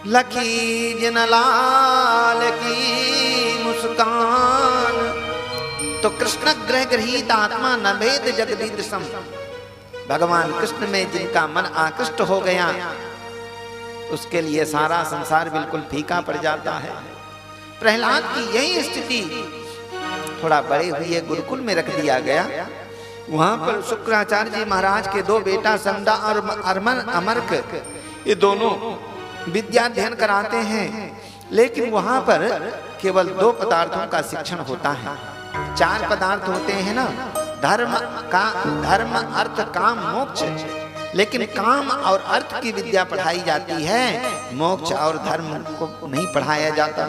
लखी जिन लाल की मुस्कान। तो कृष्ण ग्रह गृहीत आत्मा न भेद जगदीद सम। भगवान कृष्ण में जिनका मन आकृष्ट हो गया उसके लिए सारा संसार बिल्कुल फीका पड़ जाता है। प्रहलाद की यही स्थिति थोड़ा बड़े हुए गुरुकुल में रख दिया गया। वहां पर शुक्राचार्य जी महाराज के दो बेटा संदा और अमर्क ये दोनों विद्या अध्ययन कराते हैं, लेकिन वहां पर केवल दो पदार्थों का शिक्षण होता है। चार पदार्थ होते हैं ना, धर्म अर्थ काम मोक्ष, लेकिन काम और अर्थ की विद्या पढ़ाई जाती है, मोक्ष और धर्म को नहीं पढ़ाया जाता।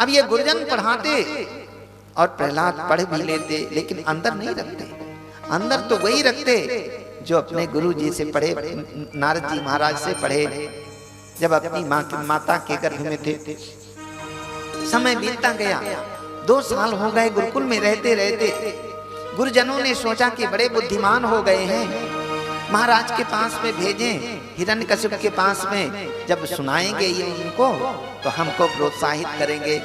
अब ये गुरुजन पढ़ाते और प्रहलाद पढ़ भी लेते, लेकिन अंदर नहीं रखते। अंदर तो वही रखते जो अपने गुरु जी से पढ़े, नारद जी महाराज से पढ़े, जब अपनी माता के गर्भ में थे। समय बीतता गया, 2 साल हो गए गुरुकुल में रहते रहते। गुरुजनों ने सोचा कि बड़े बुद्धिमान हो गए हैं, महाराज के पास में भेजें, हिरण्यकशिप के पास में, जब सुनाएंगे ये उनको तो हमको प्रोत्साहित करेंगे।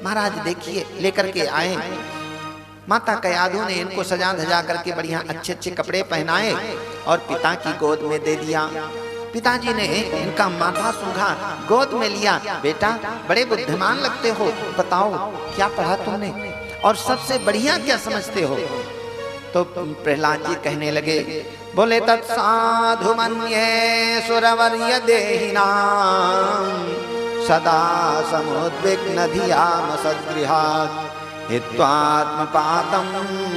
महाराज देखिए लेकर के आए। माता कयाधु ने इनको सजा धजा करके बढ़िया अच्छे अच्छे कपड़े पहनाए और पिता की गोद में दे दिया। पिताजी ने इनका माथा सूंघा, गोद में लिया। बेटा बड़े बुद्धिमान लगते हो, बताओ क्या पढ़ा तुमने और सबसे बढ़िया क्या समझते हो? तो प्रहलाद जी कहने लगे, बोले तत्साधु मन्ये सुरवर्य देहिनां सदा समुद्विग्न धियाम सद्गृहात् हित्वात्मपातं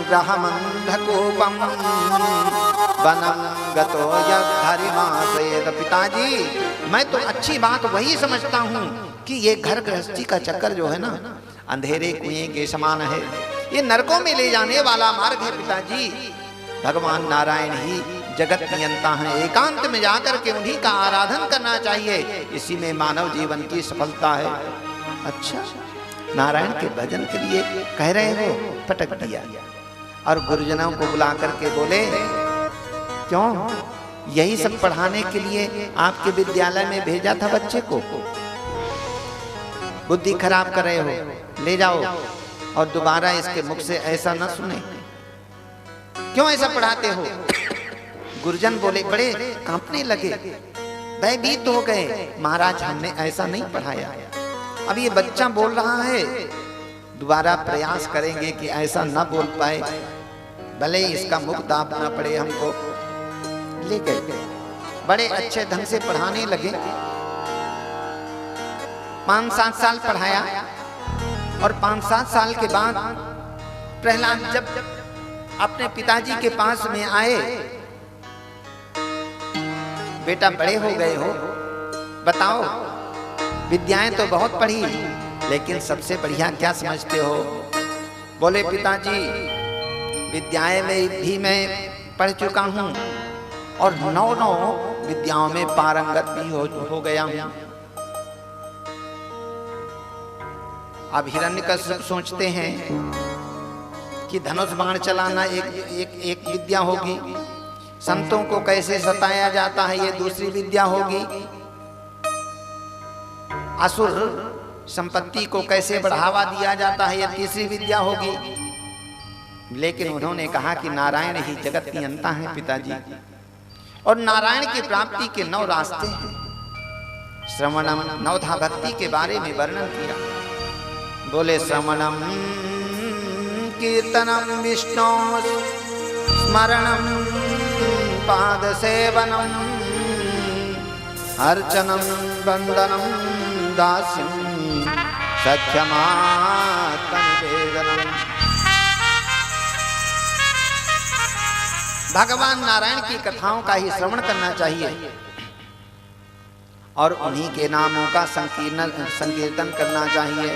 ग्रहमन्धकूपं वनं गतो यद्धरिमासेत। पिताजी मैं तो अच्छी बात वही समझता हूँ कि ये घर गृहस्थी का चक्कर जो है ना, अंधेरे कुएं के समान है, ये नरकों में ले जाने वाला मार्ग है। पिताजी भगवान नारायण ही जगत नियंता है, एकांत में जाकर के उन्हीं का आराधन करना चाहिए, इसी में मानव जीवन की सफलता है। अच्छा नारायण के भजन के लिए कह रहे हो? पटक दिया। और गुरुजनों को बुला करके बोले, क्यों यही सब पढ़ाने के लिए आपके विद्यालय में भेजा था बच्चे को? बुद्धि खराब कर रहे हो, ले जाओ और दोबारा इसके मुख से ऐसा न सुने। क्यों ऐसा पढ़ाते हो? गुरुजन बोले, बड़े कांपने लगे, भयभीत हो गए। महाराज हमने ऐसा नहीं पढ़ाया, अब ये बच्चा बोल रहा है, दोबारा प्रयास करेंगे कि ऐसा न बोल पाए, भले ही इसका मुख दाबना पड़े हमको। ले गए, बड़े अच्छे ढंग से पढ़ाने लगे। 5-7 साल पढ़ाया और 5-7 साल के बाद प्रहलाद जब अपने पिताजी के पास में आए, बेटा बड़े हो गए हो, बताओ विद्याएं तो बहुत पढ़ी, लेकिन सबसे बढ़िया क्या समझते हो? बोले पिताजी विद्याएं में भी मैं पढ़ चुका हूँ और 9 विद्याओं में पारंगत भी हो गया हूँ। अब हिरण्यकश्यप सोचते हैं कि धनुष बाण चलाना एक विद्या होगी, संतों को कैसे सताया जाता है ये दूसरी विद्या होगी, असुर संपत्ति को कैसे बढ़ावा दिया जाता है यह तीसरी विद्या होगी। लेकिन उन्होंने कहा कि नारायण ही जगत नियंता है पिताजी, और नारायण की प्राप्ति के 9 रास्ते हैं। श्रवणम, नवधा भक्ति के बारे में वर्णन किया। बोले श्रवणम कीर्तनम विष्णु स्मरणम पाद सेवनम अर्चनम वंदनम दास्यम सख्यमात्मनिवेदनम। भगवान नारायण की कथाओं का ही श्रवण करना चाहिए और उन्हीं के नामों का संकीर्तन करना चाहिए,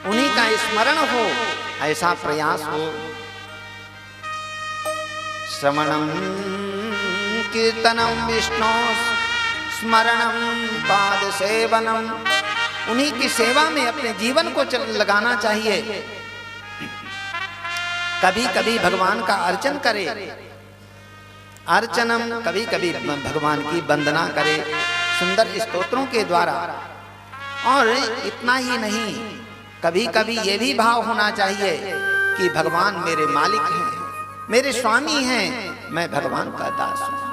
उन्हीं का स्मरण हो, ऐसा प्रयास हो। श्रवणम कीर्तनम विष्णु स्मरणम पाद सेवनम, उन्हीं की सेवा में अपने जीवन को लगाना चाहिए। कभी कभी भगवान का अर्चन करे, अर्चनम, कभी कभी भगवान की वंदना करे सुंदर स्तोत्रों के द्वारा। और इतना ही नहीं, कभी कभी ये भी भाव होना चाहिए कि भगवान मेरे मालिक हैं, मेरे स्वामी हैं, मैं भगवान का दास हूं।